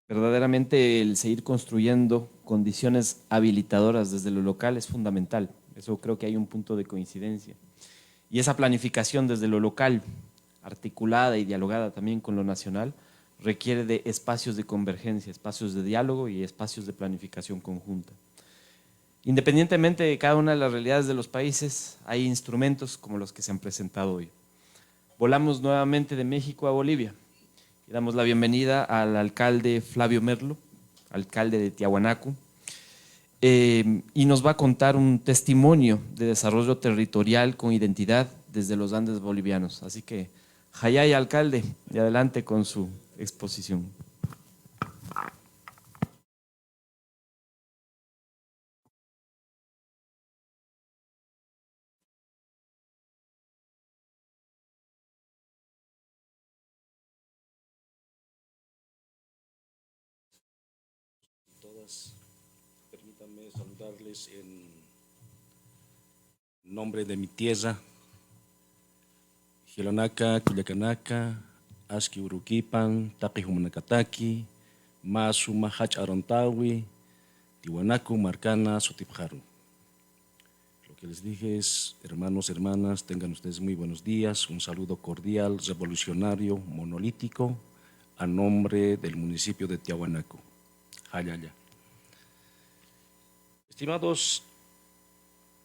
Verdaderamente el seguir construyendo condiciones habilitadoras desde lo local es fundamental. Eso creo que hay un punto de coincidencia. Y esa planificación desde lo local, articulada y dialogada también con lo nacional, requiere de espacios de convergencia, espacios de diálogo y espacios de planificación conjunta. Independientemente de cada una de las realidades de los países, hay instrumentos como los que se han presentado hoy. Volamos nuevamente de México a Bolivia y damos la bienvenida al alcalde Flavio Merlo, alcalde de Tiahuanaco, y nos va a contar un testimonio de desarrollo territorial con identidad desde los Andes bolivianos. Así que, Jayay, alcalde, y adelante con su exposición. Todas, permítanme saludarles en nombre de mi tierra, Gilanaca, Cuyacanaca, Asqui Uruquipan, Taqi Humanacataqui, Masu Mahach Arontawi, Tiwanaku, Marcana, Sotipjaru. Lo que les dije es, hermanos, hermanas, tengan ustedes muy buenos días, un saludo cordial, revolucionario, monolítico, a nombre del municipio de Tiahuanaco. Hayaya. Estimados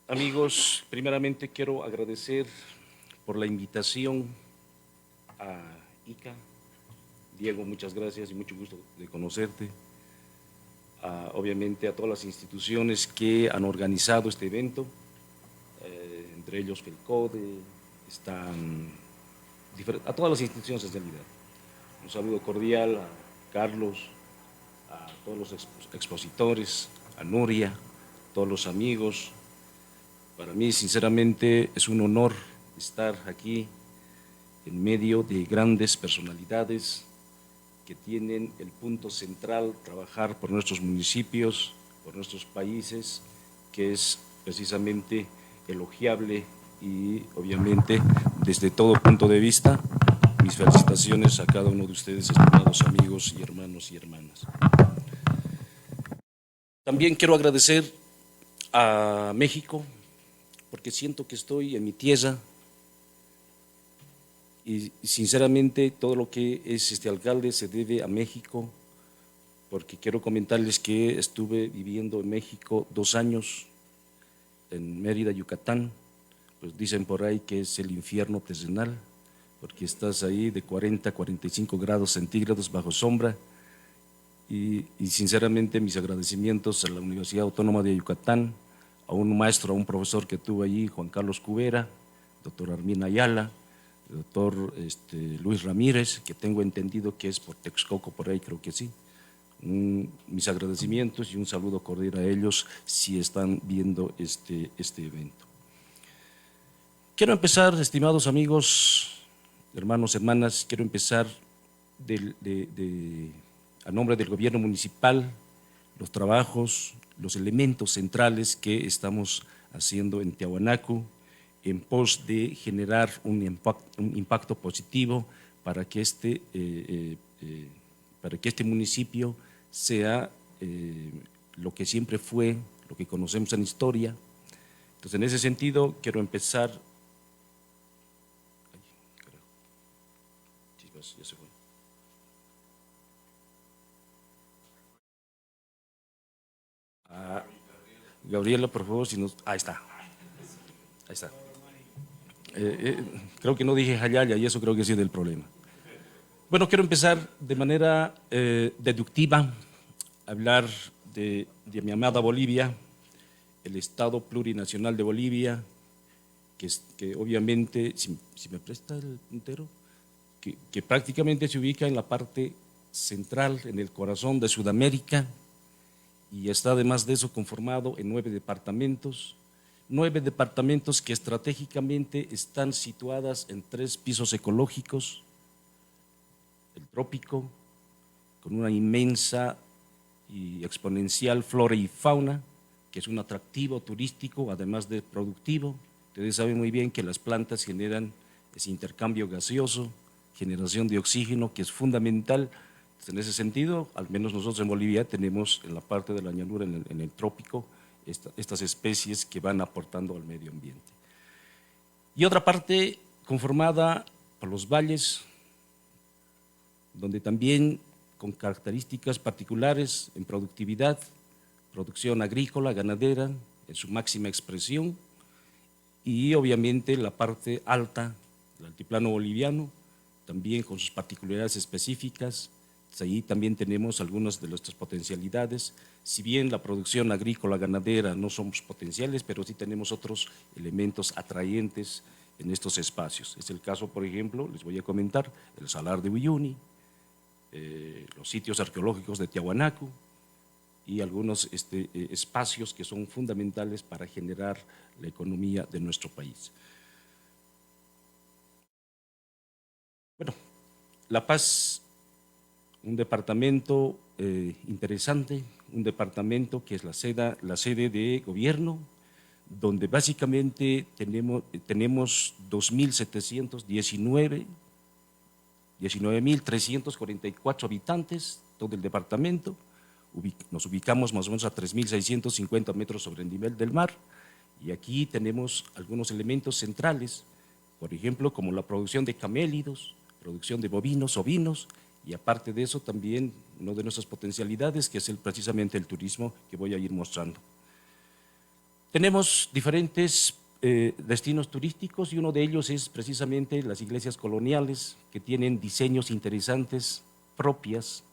amigos, primeramente quiero agradecer por la invitación a ICA. Diego, muchas gracias y mucho gusto de conocerte. Obviamente a todas las instituciones que han organizado este evento, entre ellos FELCODE, a todas las instituciones en realidad. Un saludo cordial a Carlos, a todos los expositores, a Nuria, todos los amigos. Para mí, sinceramente, es un honor estar aquí en medio de grandes personalidades que tienen el punto central trabajar por nuestros municipios, por nuestros países, que es precisamente elogiable y obviamente desde todo punto de vista, mis felicitaciones a cada uno de ustedes, estimados amigos y hermanas. También quiero agradecer a México, porque siento que estoy en mi tierra y sinceramente todo lo que es este alcalde se debe a México, porque quiero comentarles que estuve viviendo en México 2 años, en Mérida, Yucatán. Pues dicen por ahí que es el infierno terrenal, porque estás ahí de 40 a 45 grados centígrados bajo sombra, y sinceramente mis agradecimientos a la Universidad Autónoma de Yucatán, a un maestro, a un profesor que tuve allí, Juan Carlos Cubera, doctor Armin Ayala, doctor Luis Ramírez, que tengo entendido que es por Texcoco, por ahí creo que sí. Mis agradecimientos y un saludo cordial a ellos si están viendo este evento. Quiero empezar, estimados amigos, hermanos, hermanas, quiero empezar a nombre del gobierno municipal, los trabajos, los elementos centrales que estamos haciendo en Tiahuanaco en pos de generar un impacto positivo para que este municipio sea lo que siempre fue, lo que conocemos en historia. Entonces, en ese sentido, quiero empezar. Ya se fue. Gabriela, por favor, si nos. Ahí está. Ahí está. Creo que no dije Jayaya y eso creo que ha sido el problema. Bueno, quiero empezar de manera deductiva a hablar de mi amada Bolivia, el Estado plurinacional de Bolivia, que obviamente, si me presta el puntero, que prácticamente se ubica en la parte central, en el corazón de Sudamérica, y está además de eso conformado en 9 departamentos que estratégicamente están situadas en 3 pisos ecológicos, el trópico, con una inmensa y exponencial flora y fauna, que es un atractivo turístico, además de productivo. Ustedes saben muy bien que las plantas generan ese intercambio gaseoso, generación de oxígeno, que es fundamental. En ese sentido, al menos nosotros en Bolivia tenemos en la parte de la llanura, en el trópico, estas especies que van aportando al medio ambiente. Y otra parte conformada por los valles, donde también con características particulares en productividad, producción agrícola, ganadera, en su máxima expresión, y obviamente la parte alta, el altiplano boliviano, también con sus particularidades específicas. Ahí también tenemos algunas de nuestras potencialidades. Si bien la producción agrícola, ganadera no somos potenciales, pero sí tenemos otros elementos atrayentes en estos espacios. Es el caso, por ejemplo, les voy a comentar, el Salar de Uyuni, los sitios arqueológicos de Tiahuanaco y algunos espacios que son fundamentales para generar la economía de nuestro país. Bueno, La Paz, un departamento interesante, un departamento que es la sede de gobierno, donde básicamente tenemos 19.344 habitantes, todo el departamento. Nos ubicamos más o menos a 3.650 metros sobre el nivel del mar, y aquí tenemos algunos elementos centrales, por ejemplo, como la producción de camélidos, producción de bovinos, ovinos, y aparte de eso también una de nuestras potencialidades, que es precisamente el turismo, que voy a ir mostrando. Tenemos diferentes destinos turísticos, y uno de ellos es precisamente las iglesias coloniales, que tienen diseños interesantes propias,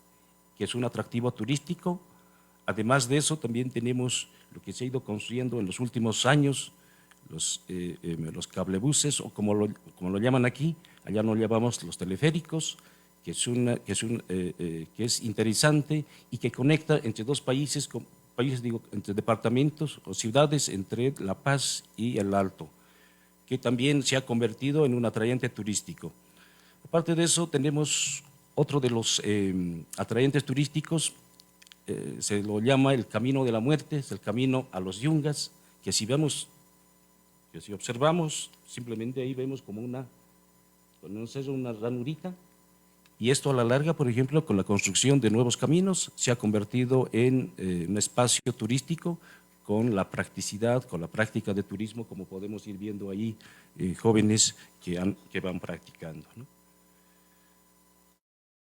que es un atractivo turístico. Además de eso, también tenemos lo que se ha ido construyendo en los últimos años, los cablebuses, o como lo llaman aquí, allá no llamamos los teleféricos, que es interesante y que conecta entre dos países, entre departamentos o ciudades, entre La Paz y el Alto, que también se ha convertido en un atrayente turístico. Aparte de eso, tenemos otro de los atrayentes turísticos, se lo llama el Camino de la Muerte, es el camino a los Yungas, que si observamos, simplemente ahí vemos como una ranurita, y esto a la larga, por ejemplo, con la construcción de nuevos caminos, se ha convertido en un espacio turístico con la practicidad, con la práctica de turismo, como podemos ir viendo ahí, jóvenes que van practicando, ¿no?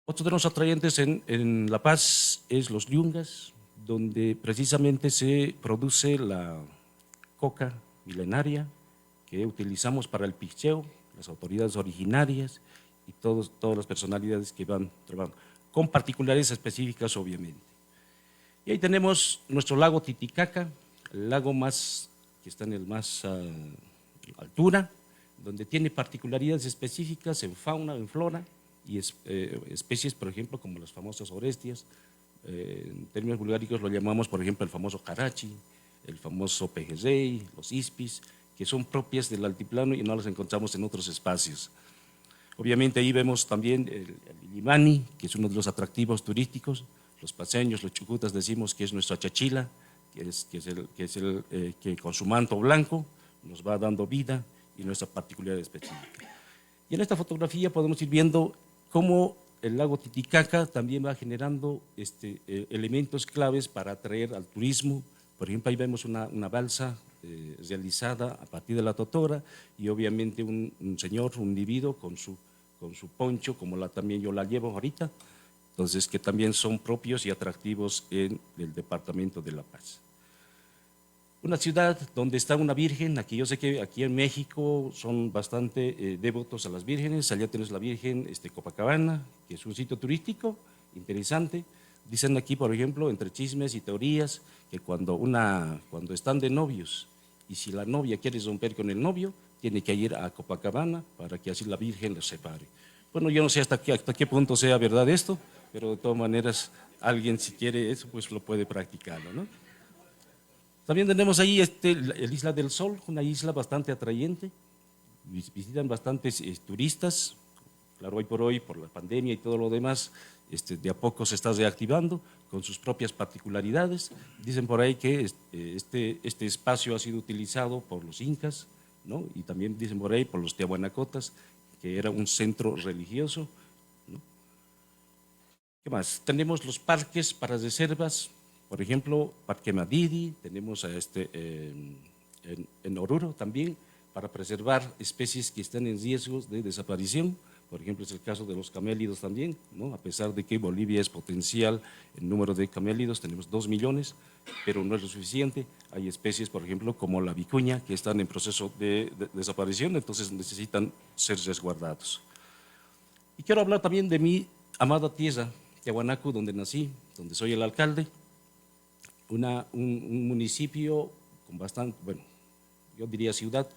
Otro de los atrayentes en La Paz es los Yungas, donde precisamente se produce la coca milenaria que utilizamos para el picheo, las autoridades originarias y todas las personalidades que van trabajando, con particularidades específicas obviamente. Y ahí tenemos nuestro lago Titicaca, el lago que está en el más altura, donde tiene particularidades específicas en fauna, en flora, y especies, por ejemplo, como las famosas orestias. En términos vulgáricos lo llamamos, por ejemplo, el famoso carachi, el famoso pejerrey, los ispis, que son propias del altiplano y no las encontramos en otros espacios. Obviamente ahí vemos también el Illimani, que es uno de los atractivos turísticos. Los paseños, los chucutas, decimos que es nuestra chachila, que con su manto blanco nos va dando vida y nuestra particularidad específica. Y en esta fotografía podemos ir viendo cómo el lago Titicaca también va generando elementos claves para atraer al turismo. Por ejemplo, ahí vemos una balsa realizada a partir de la totora, y obviamente un señor, un individuo con su poncho, como también yo la llevo ahorita, entonces que también son propios y atractivos en el departamento de La Paz. Una ciudad donde está una virgen, aquí yo sé que aquí en México son bastante devotos a las vírgenes. Allá tenemos la Virgen Copacabana, que es un sitio turístico interesante. Dicen aquí, por ejemplo, entre chismes y teorías, que cuando están de novios y si la novia quiere romper con el novio, tiene que ir a Copacabana para que así la Virgen los separe. Bueno, yo no sé hasta qué punto sea verdad esto, pero de todas maneras, alguien si quiere eso, pues lo puede practicarlo, ¿no? También tenemos ahí el Isla del Sol, una isla bastante atrayente, visitan bastantes turistas. Claro, hoy por hoy, por la pandemia y todo lo demás, de a poco se está reactivando con sus propias particularidades. Dicen por ahí que este espacio ha sido utilizado por los incas, ¿no? Y también dicen por ahí por los tiahuanacotas, que era un centro religioso, ¿no? ¿Qué más? Tenemos los parques para reservas, por ejemplo, Parque Madidi, tenemos en Oruro también, para preservar especies que están en riesgo de desaparición. Por ejemplo, es el caso de los camélidos también, ¿no? A pesar de que Bolivia es potencial en número de camélidos, tenemos 2 millones, pero no es lo suficiente. Hay especies, por ejemplo, como la vicuña, que están en proceso de desaparición, entonces necesitan ser resguardados. Y quiero hablar también de mi amada tierra, Tiahuanaco, donde nací, donde soy el alcalde, un municipio con bastante, bueno, yo diría ciudad,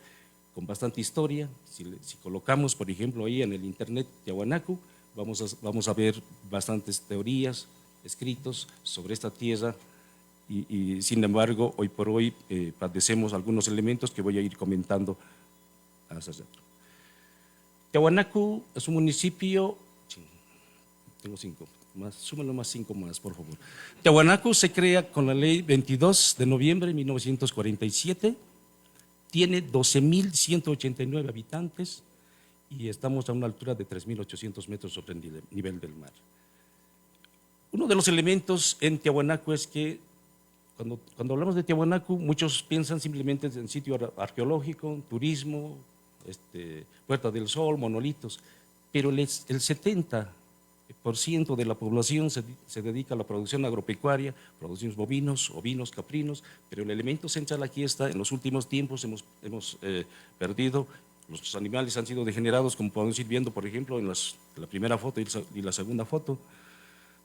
con bastante historia. Si colocamos, por ejemplo, ahí en el internet Tiahuanaco, vamos a ver bastantes teorías, escritos sobre esta tierra y sin embargo, hoy por hoy padecemos algunos elementos que voy a ir comentando hacia rato. Tiahuanaco es un municipio, tengo 5 más, súmalo más 5 más, por favor. Tiahuanaco se crea con la ley 22 de noviembre de 1947, tiene 12.189 habitantes y estamos a una altura de 3.800 metros sobre el nivel del mar. Uno de los elementos en Tiahuanaco es que cuando hablamos de Tiahuanaco, muchos piensan simplemente en sitio arqueológico, turismo, Puerta del Sol, monolitos, pero el 70% de la población se dedica a la producción agropecuaria, producciones bovinos, ovinos, caprinos, pero el elemento central aquí está, en los últimos tiempos hemos perdido, los animales han sido degenerados, como podemos ir viendo, por ejemplo, en la primera foto y la segunda foto.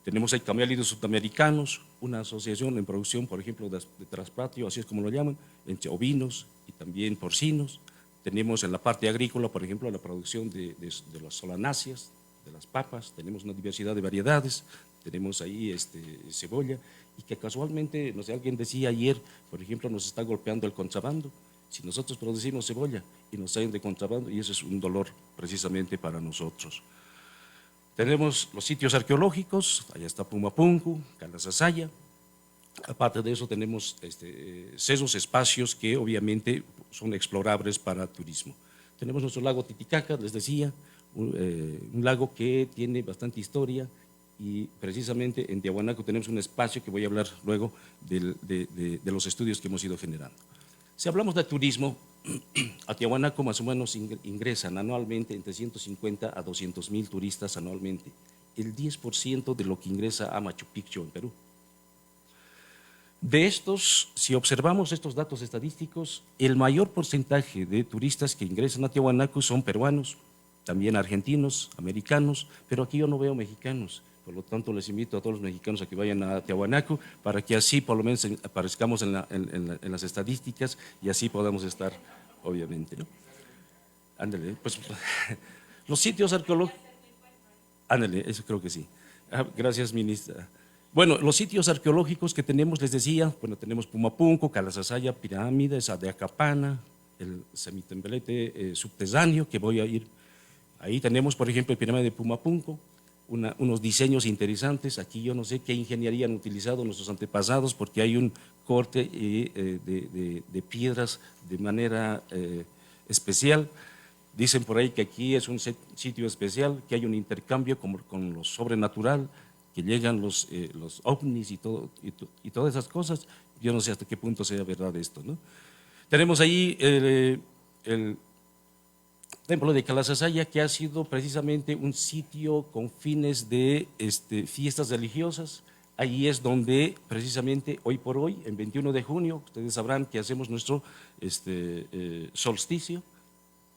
Tenemos ahí camélidos sudamericanos, una asociación en producción, por ejemplo, de traspatio, así es como lo llaman, entre ovinos y también porcinos. Tenemos en la parte agrícola, por ejemplo, la producción de las solanáceas, de las papas, tenemos una diversidad de variedades, tenemos ahí cebolla, y que casualmente, no sé, alguien decía ayer, por ejemplo, nos está golpeando el contrabando. Si nosotros producimos cebolla y nos salen de contrabando, y eso es un dolor precisamente para nosotros. Tenemos los sitios arqueológicos, allá está Pumapunku, Calasasaya. Aparte de eso tenemos esos espacios que obviamente son explorables para turismo. Tenemos nuestro lago Titicaca, les decía, un lago que tiene bastante historia y precisamente en Tiahuanaco tenemos un espacio que voy a hablar luego de los estudios que hemos ido generando. Si hablamos de turismo, a Tiahuanaco más o menos ingresan anualmente entre 150 a 200.000 turistas anualmente, el 10% de lo que ingresa a Machu Picchu en Perú. De estos, si observamos estos datos estadísticos, el mayor porcentaje de turistas que ingresan a Tiahuanaco son peruanos, también argentinos, americanos, pero aquí yo no veo mexicanos. Por lo tanto, les invito a todos los mexicanos a que vayan a Tiahuanaco para que así por lo menos aparezcamos en las estadísticas y así podamos estar, obviamente, ¿no? Ándale, pues los sitios arqueológicos, ándale, eso creo que sí. Gracias, ministra. Bueno, los sitios arqueológicos que tenemos, les decía, bueno, tenemos Pumapunku, Calasasaya, Pirámides, Adeacapana, el semitemplete subterráneo, que voy a ir. Ahí tenemos, por ejemplo, el pirámide de Pumapunku, unos diseños interesantes. Aquí yo no sé qué ingeniería han utilizado nuestros antepasados, porque hay un corte de piedras de manera especial. Dicen por ahí que aquí es un sitio especial, que hay un intercambio con lo sobrenatural, que llegan los ovnis y todas esas cosas. Yo no sé hasta qué punto sea verdad esto, ¿no? Tenemos ahí el Templo de Calasasaya, que ha sido precisamente un sitio con fines de fiestas religiosas. Ahí es donde precisamente hoy por hoy, en 21 de junio, ustedes sabrán que hacemos nuestro solsticio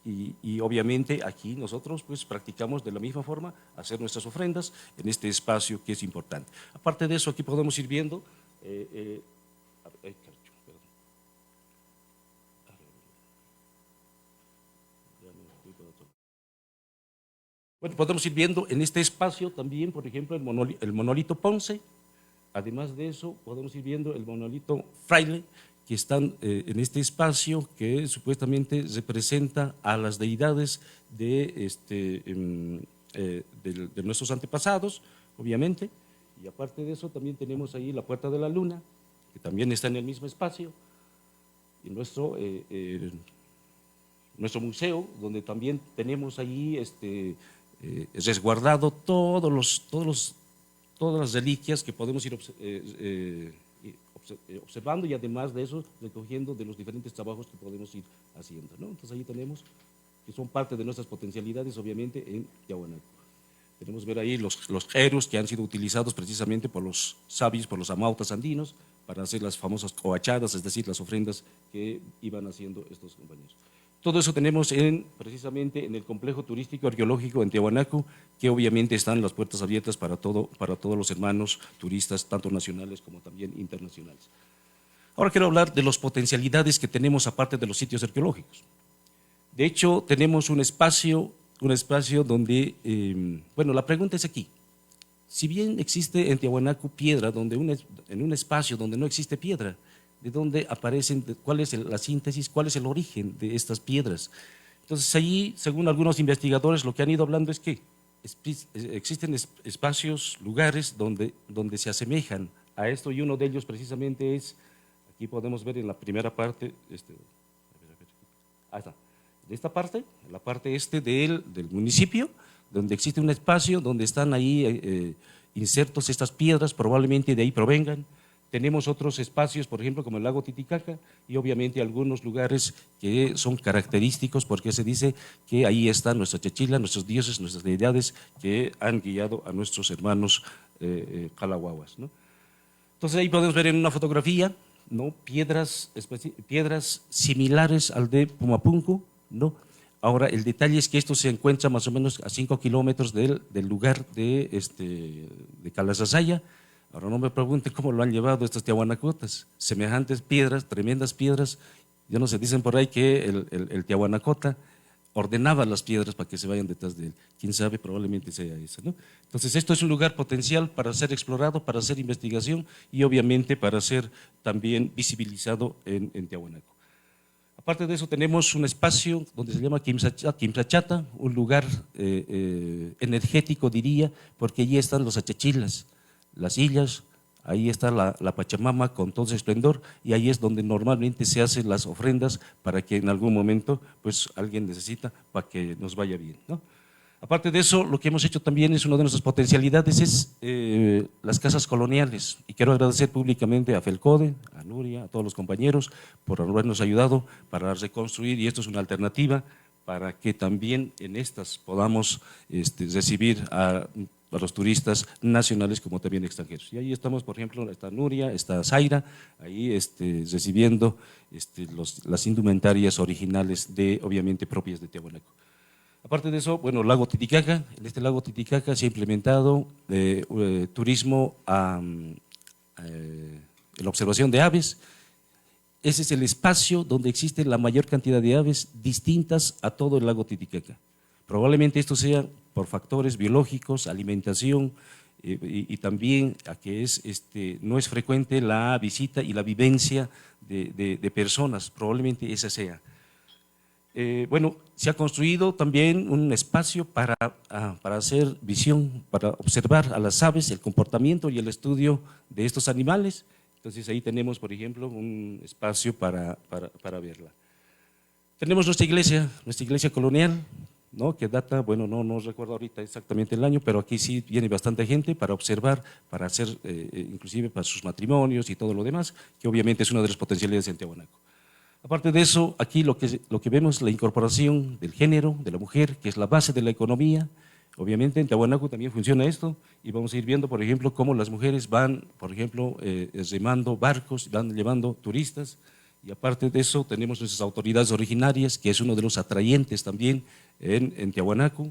y obviamente aquí nosotros pues practicamos de la misma forma hacer nuestras ofrendas en este espacio que es importante. Aparte de eso, aquí podemos ir viendo bueno, podemos ir viendo en este espacio también, por ejemplo, el monolito Ponce. Además de eso, podemos ir viendo el monolito Fraile, que están en este espacio que supuestamente representa a las deidades de nuestros antepasados, obviamente. Y aparte de eso, también tenemos ahí la Puerta de la Luna, que también está en el mismo espacio. Y nuestro museo, donde también tenemos ahí resguardado todos los todas las reliquias que podemos ir observando y además de eso recogiendo de los diferentes trabajos que podemos ir haciendo, ¿no? Entonces ahí tenemos que son parte de nuestras potencialidades obviamente en Tiahuanaco. Podemos ver ahí los jeros que han sido utilizados precisamente por los sabios, por los amautas andinos, para hacer las famosas coachadas, es decir, las ofrendas que iban haciendo estos compañeros. Todo eso tenemos precisamente en el complejo turístico arqueológico en Tiahuanaco, que obviamente están las puertas abiertas para todos los hermanos turistas, tanto nacionales como también internacionales. Ahora quiero hablar de las potencialidades que tenemos aparte de los sitios arqueológicos. De hecho, tenemos un espacio donde, bueno, la pregunta es aquí. Si bien existe en Tiahuanaco piedra, en un espacio donde no existe piedra, ¿de dónde aparecen? ¿Cuál es la síntesis? ¿Cuál es el origen de estas piedras? Entonces, allí, según algunos investigadores, lo que han ido hablando es que existen espacios, lugares donde se asemejan a esto, y uno de ellos precisamente es, aquí podemos ver en la primera parte, ahí está. De esta parte, la parte este del municipio, donde existe un espacio donde están ahí insertos estas piedras, probablemente de ahí provengan. Tenemos otros espacios, por ejemplo, como el lago Titicaca, y obviamente algunos lugares que son característicos porque se dice que ahí está nuestra Chachila, nuestros dioses, nuestras deidades que han guiado a nuestros hermanos calahuahuas, ¿no? Entonces ahí podemos ver en una fotografía, ¿no?, piedras similares al de Pumapunku, ¿no? Ahora, el detalle es que esto se encuentra más o menos a 5 kilómetros del lugar de Calazazaya. Ahora no me pregunten cómo lo han llevado estos tiahuanacotas, semejantes piedras, tremendas piedras. Ya no se dicen por ahí que el tiahuanacota ordenaba las piedras para que se vayan detrás de él. Quién sabe, probablemente sea eso, ¿no? Entonces esto es un lugar potencial para ser explorado, para hacer investigación y obviamente para ser también visibilizado en Tiahuanaco. Aparte de eso tenemos un espacio donde se llama Quimsachata, un lugar energético diría, porque allí están los achachilas, las illas, ahí está la Pachamama con todo su esplendor y ahí es donde normalmente se hacen las ofrendas para que en algún momento pues alguien necesita para que nos vaya bien, ¿no? Aparte de eso, lo que hemos hecho también es una de nuestras potencialidades es las casas coloniales y quiero agradecer públicamente a Felcode, a Nuria, a todos los compañeros por habernos ayudado para reconstruir y esto es una alternativa para que también en estas podamos recibir a los turistas nacionales como también extranjeros. Y ahí estamos, por ejemplo, está Nuria, está Zaira, ahí recibiendo las indumentarias originales obviamente propias de Tiahuanaco. Aparte de eso, bueno, lago Titicaca, en este lago Titicaca se ha implementado turismo en la observación de aves. Ese es el espacio donde existe la mayor cantidad de aves distintas a todo el lago Titicaca. Probablemente esto sea por factores biológicos, alimentación y también a que no es frecuente la visita y la vivencia de personas, probablemente esa sea. Bueno, se ha construido también un espacio para hacer visión, para observar a las aves, el comportamiento y el estudio de estos animales. Entonces ahí tenemos, por ejemplo, un espacio para verla. Tenemos nuestra iglesia colonial, ¿no?, que data, bueno, no recuerdo ahorita exactamente el año, pero aquí sí viene bastante gente para observar, para hacer, inclusive para sus matrimonios y todo lo demás, que obviamente es una de las potencialidades de Tiahuanaco. Aparte de eso, aquí lo que vemos es la incorporación del género, de la mujer, que es la base de la economía. Obviamente en Tiahuanaco también funciona esto y vamos a ir viendo, por ejemplo, cómo las mujeres van, por ejemplo, remando barcos, van llevando turistas y aparte de eso tenemos nuestras autoridades originarias, que es uno de los atrayentes también en Tiahuanaco.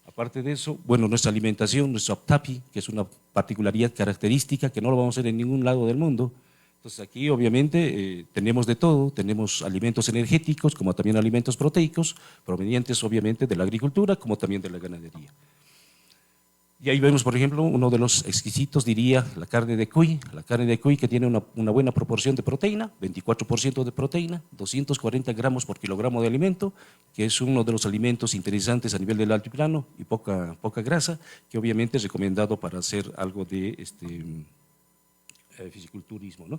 Aparte de eso, bueno, nuestra alimentación, nuestro aptapi, que es una particularidad característica que no lo vamos a hacer en ningún lado del mundo. Entonces aquí obviamente tenemos de todo, tenemos alimentos energéticos como también alimentos proteicos provenientes obviamente de la agricultura como también de la ganadería. Y ahí vemos por ejemplo uno de los exquisitos diría la carne de cuy que tiene una buena proporción de proteína, 24% de proteína, 240 gramos por kilogramo de alimento, que es uno de los alimentos interesantes a nivel del altiplano y poca grasa, que obviamente es recomendado para hacer algo de fisiculturismo, ¿no?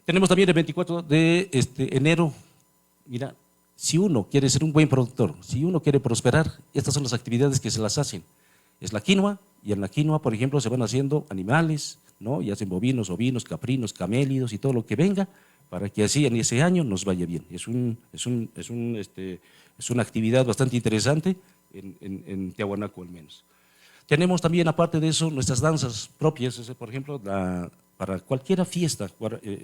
Tenemos también el 24 de enero, mira, si uno quiere ser un buen productor, si uno quiere prosperar, estas son las actividades que se las hacen, es la quinoa, y en la quinoa, por ejemplo, se van haciendo animales, ¿no? Y hacen bovinos, ovinos, caprinos, camélidos y todo lo que venga, para que así en ese año nos vaya bien. Es una actividad bastante interesante en Tiahuanaco al menos. Tenemos también, aparte de eso, nuestras danzas propias, por ejemplo, para cualquier fiesta,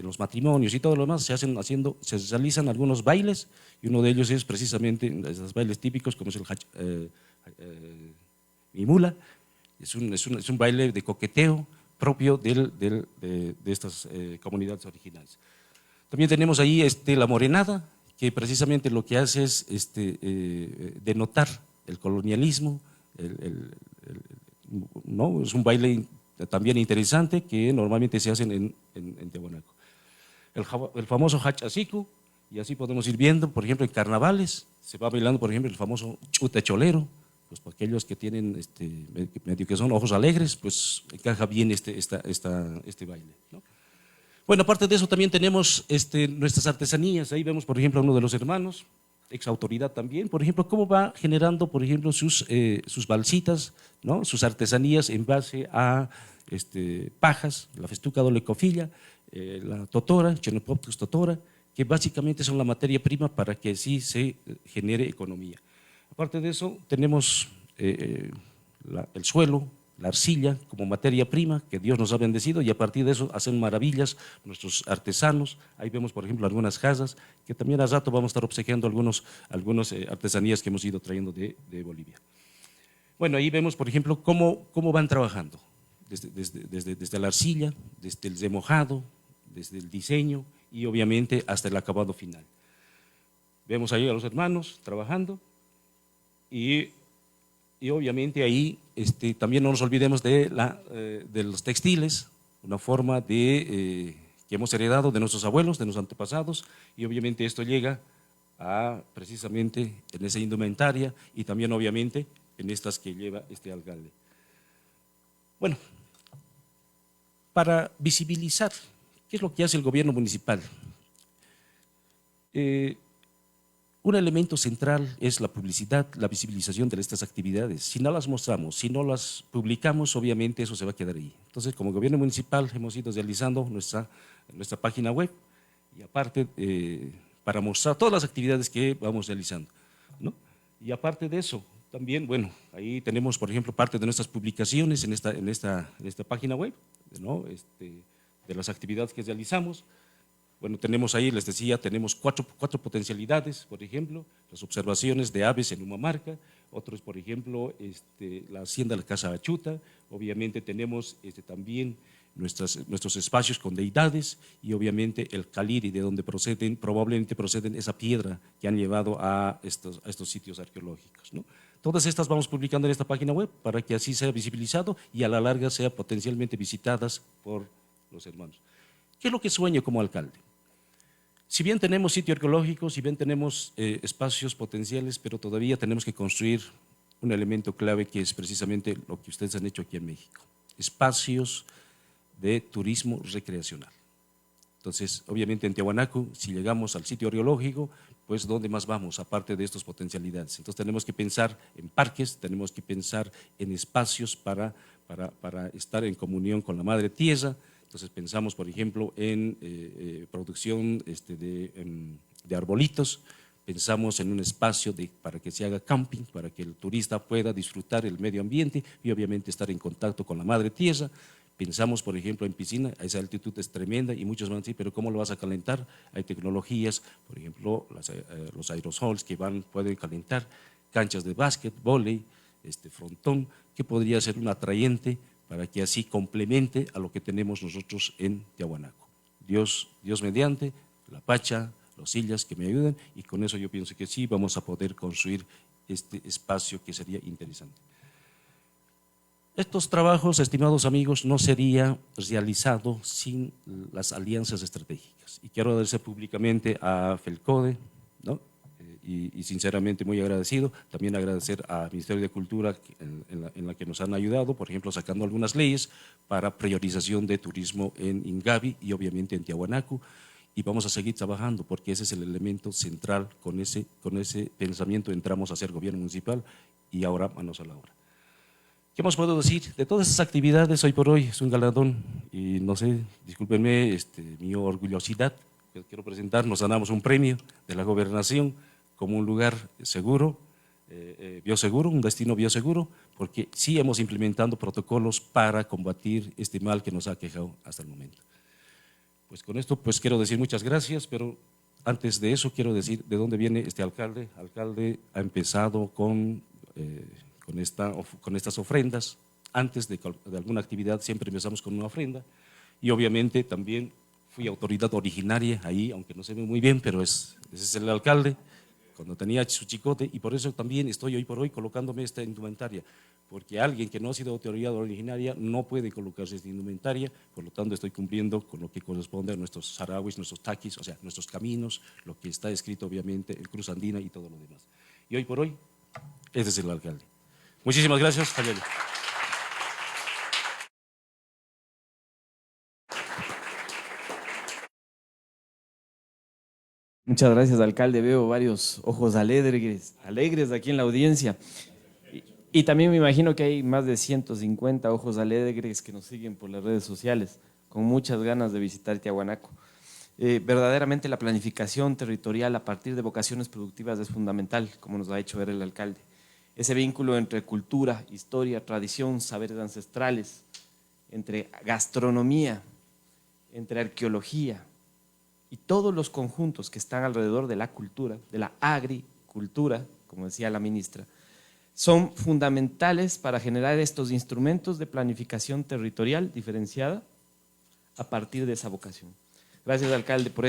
los matrimonios y todo lo demás, se realizan algunos bailes, y uno de ellos es precisamente esos bailes típicos, como es el mimula. Es un baile de coqueteo propio de estas comunidades originales. También tenemos ahí la morenada, que precisamente lo que hace es denotar el colonialismo, ¿no? Es un baile también interesante que normalmente se hacen en Tiahuanaco. El famoso hachasiku, y así podemos ir viendo, por ejemplo, en carnavales, se va bailando, por ejemplo, el famoso chuta cholero, pues para aquellos que tienen, medio que son ojos alegres, pues encaja bien este baile, ¿no? Bueno, aparte de eso también tenemos nuestras artesanías. Ahí vemos, por ejemplo, a uno de los hermanos, ex autoridad también, por ejemplo, cómo va generando, por ejemplo, sus balsitas, ¿no? Sus artesanías en base a pajas, la festuca doble cofilla, la totora, Chenopoptus totora, que básicamente son la materia prima para que así se genere economía. Aparte de eso, tenemos el suelo, la arcilla como materia prima que Dios nos ha bendecido, y a partir de eso hacen maravillas nuestros artesanos. Ahí vemos, por ejemplo, algunas casas que también a rato vamos a estar obsequiando algunas artesanías que hemos ido trayendo de Bolivia. Bueno, ahí vemos, por ejemplo, cómo van trabajando, desde la arcilla, desde el remojado, desde el diseño y obviamente hasta el acabado final. Vemos ahí a los hermanos trabajando y obviamente ahí también no nos olvidemos de los textiles, una forma que hemos heredado de nuestros abuelos, de nuestros antepasados, y obviamente esto llega a precisamente en esa indumentaria y también obviamente en estas que lleva este alcalde. Bueno, para visibilizar, ¿qué es lo que hace el gobierno municipal? Un elemento central es la publicidad, la visibilización de estas actividades. Si no las mostramos, si no las publicamos, obviamente eso se va a quedar ahí. Entonces, como gobierno municipal hemos ido realizando nuestra página web, y aparte para mostrar todas las actividades que vamos realizando, ¿no? Y aparte de eso, también, bueno, ahí tenemos, por ejemplo, parte de nuestras publicaciones en esta página web, ¿no? De las actividades que realizamos. Bueno, tenemos ahí, les decía, tenemos cuatro potencialidades, por ejemplo, las observaciones de aves en Humamarca, otros, por ejemplo, la hacienda de la Casa Achuta, obviamente tenemos también nuestros espacios con deidades, y obviamente el Caliri, de donde probablemente proceden esa piedra que han llevado a estos sitios arqueológicos, ¿no? Todas estas vamos publicando en esta página web para que así sea visibilizado y a la larga sea potencialmente visitadas por los hermanos. ¿Qué es lo que sueño como alcalde? Si bien tenemos sitio arqueológico, si bien tenemos espacios potenciales, pero todavía tenemos que construir un elemento clave que es precisamente lo que ustedes han hecho aquí en México, espacios de turismo recreacional. Entonces, obviamente en Tiahuanaco, si llegamos al sitio arqueológico, pues ¿dónde más vamos aparte de estas potencialidades? Entonces tenemos que pensar en parques, tenemos que pensar en espacios para estar en comunión con la Madre Tierra. Entonces pensamos, por ejemplo, en producción de arbolitos, pensamos en un espacio para que se haga camping, para que el turista pueda disfrutar el medio ambiente y obviamente estar en contacto con la Madre Tierra. Pensamos, por ejemplo, en piscina, esa altitud es tremenda y muchos van a decir, pero ¿cómo lo vas a calentar? Hay tecnologías, por ejemplo, los aerosols que pueden calentar, canchas de básquet, vóley, frontón, que podría ser un atrayente para que así complemente a lo que tenemos nosotros en Tiahuanaco. Dios mediante, la Pacha, los Sillas que me ayuden, y con eso yo pienso que sí vamos a poder construir este espacio que sería interesante. Estos trabajos, estimados amigos, no sería realizado sin las alianzas estratégicas. Y quiero agradecer públicamente a FELCODE, ¿no? Y sinceramente muy agradecido. También agradecer al Ministerio de Cultura en la que nos han ayudado, por ejemplo, sacando algunas leyes para priorización de turismo en Ingavi y obviamente en Tiahuanaco. Y vamos a seguir trabajando porque ese es el elemento central. Con ese pensamiento entramos a ser gobierno municipal y ahora manos a la obra. ¿Qué más puedo decir? De todas esas actividades, hoy por hoy es un galardón y no sé, discúlpenme mi orgullosidad, que quiero presentar, nos ganamos un premio de la gobernación como un lugar seguro, bioseguro, un destino bioseguro, porque sí hemos implementado protocolos para combatir este mal que nos ha aquejado hasta el momento. Pues con esto pues quiero decir muchas gracias, pero antes de eso quiero decir de dónde viene este alcalde. El alcalde ha empezado con estas ofrendas. Antes de alguna actividad siempre empezamos con una ofrenda y obviamente también fui autoridad originaria ahí, aunque no se ve muy bien, pero ese es el alcalde, cuando tenía su chicote, y por eso también estoy hoy por hoy colocándome esta indumentaria, porque alguien que no ha sido autoridad originaria no puede colocarse esta indumentaria, por lo tanto estoy cumpliendo con lo que corresponde a nuestros sarawis, nuestros taquis, o sea, nuestros caminos, lo que está escrito obviamente, el Cruz Andina y todo lo demás. Y hoy por hoy, ese es el alcalde. Muchísimas gracias, Fayeli. Muchas gracias, alcalde. Veo varios ojos alegres aquí en la audiencia. Y también me imagino que hay más de 150 ojos alegres que nos siguen por las redes sociales, con muchas ganas de visitar Tiahuanaco. Verdaderamente la planificación territorial a partir de vocaciones productivas es fundamental, como nos ha hecho ver el alcalde. Ese vínculo entre cultura, historia, tradición, saberes ancestrales, entre gastronomía, entre arqueología y todos los conjuntos que están alrededor de la cultura, de la agricultura, como decía la ministra, son fundamentales para generar estos instrumentos de planificación territorial diferenciada a partir de esa vocación. Gracias, alcalde, por